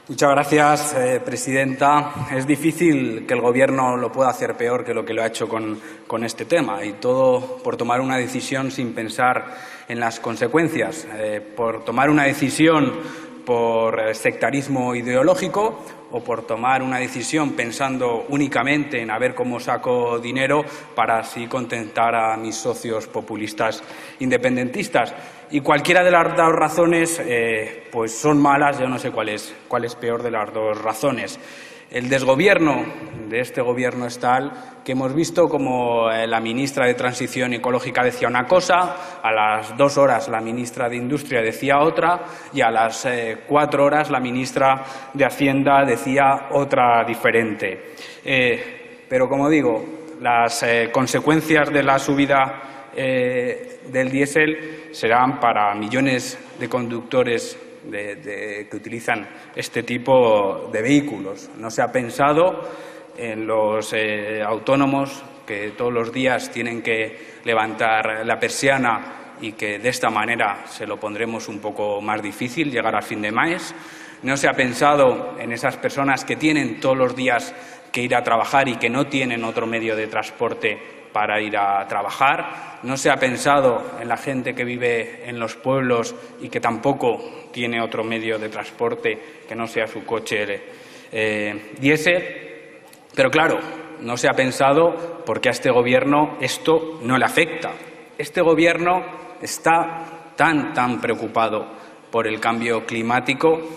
Muchas gracias, presidenta. Es difícil que el Gobierno lo pueda hacer peor que lo que lo ha hecho con este tema, y todo por tomar una decisión sin pensar en las consecuencias, por tomar una decisión por sectarismo ideológico o por tomar una decisión pensando únicamente en a ver cómo saco dinero para así contentar a mis socios populistas independentistas. Y cualquiera de las dos razones pues son malas. Yo no sé cuál es peor de las dos razones. El desgobierno de este Gobierno es tal que hemos visto como la ministra de Transición Ecológica decía una cosa, a las 2 horas la ministra de Industria decía otra y a las 4 horas la ministra de Hacienda decía otra diferente. Pero, como digo, las consecuencias de la subida del diésel serán para millones de conductores que utilizan este tipo de vehículos. No se ha pensado en los autónomos que todos los días tienen que levantar la persiana y que de esta manera se lo pondremos un poco más difícil llegar a fin de mes. No se ha pensado en esas personas que tienen todos los días que ir a trabajar y que no tienen otro medio de transporte para ir a trabajar. No se ha pensado en la gente que vive en los pueblos y que tampoco tiene otro medio de transporte que no sea su coche diésel. Pero claro, no se ha pensado porque a este Gobierno esto no le afecta. Este Gobierno está tan preocupado por el cambio climático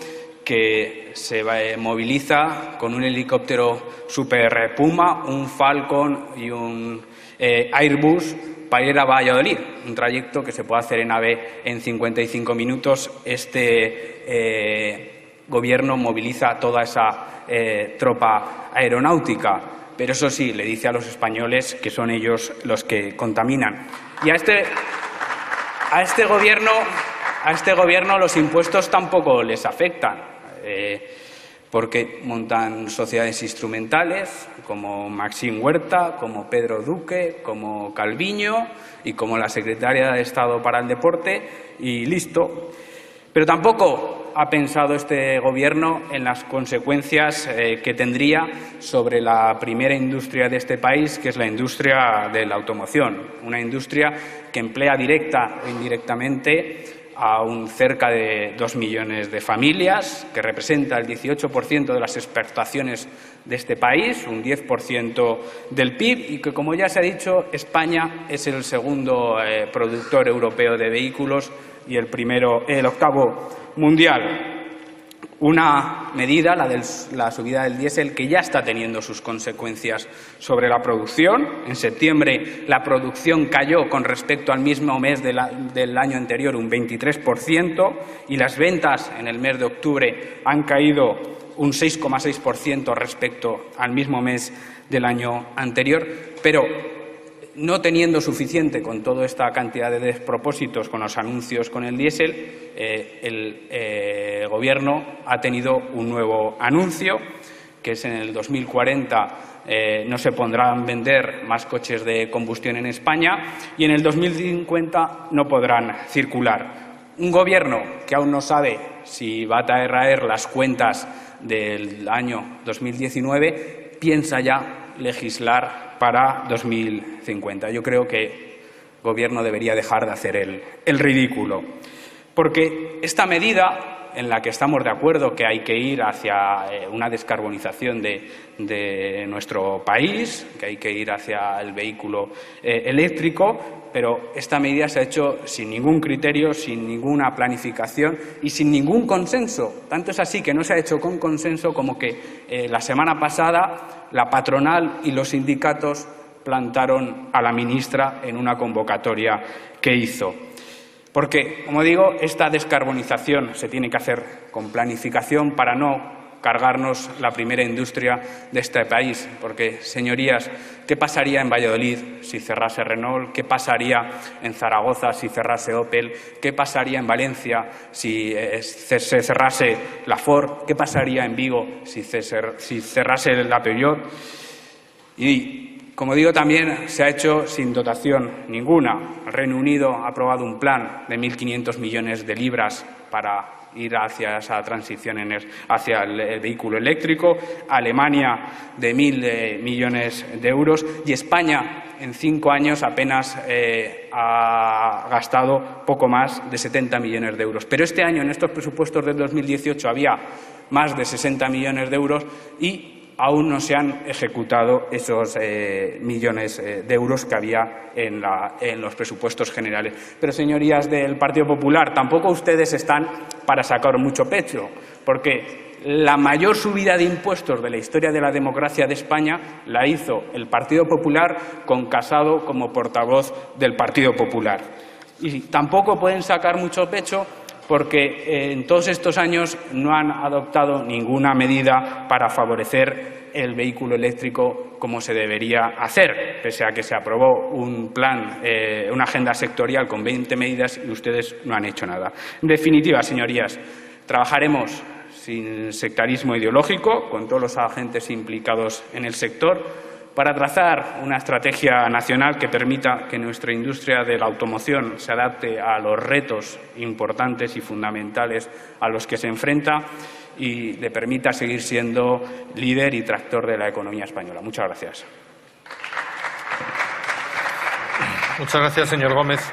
que se moviliza con un helicóptero Super Puma, un Falcon y un Airbus para ir a Valladolid, un trayecto que se puede hacer en AVE en 55 minutos. Este Gobierno moviliza toda esa tropa aeronáutica, pero eso sí, le dice a los españoles que son ellos los que contaminan. Y a este Gobierno los impuestos tampoco les afectan, porque montan sociedades instrumentales como Maxim Huerta, como Pedro Duque, como Calviño y como la secretaria de Estado para el Deporte, y listo. Pero tampoco ha pensado este Gobierno en las consecuencias que tendría sobre la primera industria de este país, que es la industria de la automoción, una industria que emplea directa o indirectamente a cerca de 2 millones de familias, que representa el 18% de las exportaciones de este país, un 10% del PIB, y que, como ya se ha dicho, España es el segundo productor europeo de vehículos y el octavo mundial. Una medida, la subida del diésel, que ya está teniendo sus consecuencias sobre la producción. En septiembre la producción cayó con respecto al mismo mes del año anterior un 23% y las ventas en el mes de octubre han caído un 6,6% respecto al mismo mes del año anterior. Pero no teniendo suficiente con toda esta cantidad de despropósitos con los anuncios con el diésel, el Gobierno ha tenido un nuevo anuncio, que es en el 2040 no se podrán vender más coches de combustión en España y en el 2050 no podrán circular. Un Gobierno que aún no sabe si va a traer las cuentas del año 2019 piensa ya legislar para 2050. Yo creo que el Gobierno debería dejar de hacer el ridículo, porque esta medida, en la que estamos de acuerdo que hay que ir hacia una descarbonización de nuestro país, que hay que ir hacia el vehículo eléctrico, pero esta medida se ha hecho sin ningún criterio, sin ninguna planificación y sin ningún consenso. Tanto es así que no se ha hecho con consenso como que la semana pasada la patronal y los sindicatos plantaron a la ministra en una convocatoria que hizo. Porque, como digo, esta descarbonización se tiene que hacer con planificación para no cargarnos la primera industria de este país. Porque, señorías, ¿qué pasaría en Valladolid si cerrase Renault? ¿Qué pasaría en Zaragoza si cerrase Opel? ¿Qué pasaría en Valencia si se cerrase la Ford? ¿Qué pasaría en Vigo si cerrase la Peugeot? Y Como digo, también se ha hecho sin dotación ninguna. El Reino Unido ha aprobado un plan de 1.500 millones de libras para ir hacia esa transición hacia el vehículo eléctrico, Alemania de 1.000 millones de euros y España en 5 años apenas ha gastado poco más de 70 millones de euros. Pero este año, en estos presupuestos del 2018, había más de 60 millones de euros y aún no se han ejecutado esos millones de euros que había en los presupuestos generales. Pero, señorías del Partido Popular, tampoco ustedes están para sacar mucho pecho, porque la mayor subida de impuestos de la historia de la democracia de España la hizo el Partido Popular con Casado como portavoz del Partido Popular. Y tampoco pueden sacar mucho pecho porque en todos estos años no han adoptado ninguna medida para favorecer el vehículo eléctrico como se debería hacer, pese a que se aprobó un plan, una agenda sectorial con 20 medidas y ustedes no han hecho nada. En definitiva, señorías, trabajaremos sin sectarismo ideológico, con todos los agentes implicados en el sector, para trazar una estrategia nacional que permita que nuestra industria de la automoción se adapte a los retos importantes y fundamentales a los que se enfrenta y le permita seguir siendo líder y tractor de la economía española. Muchas gracias. Muchas gracias, señor Gómez.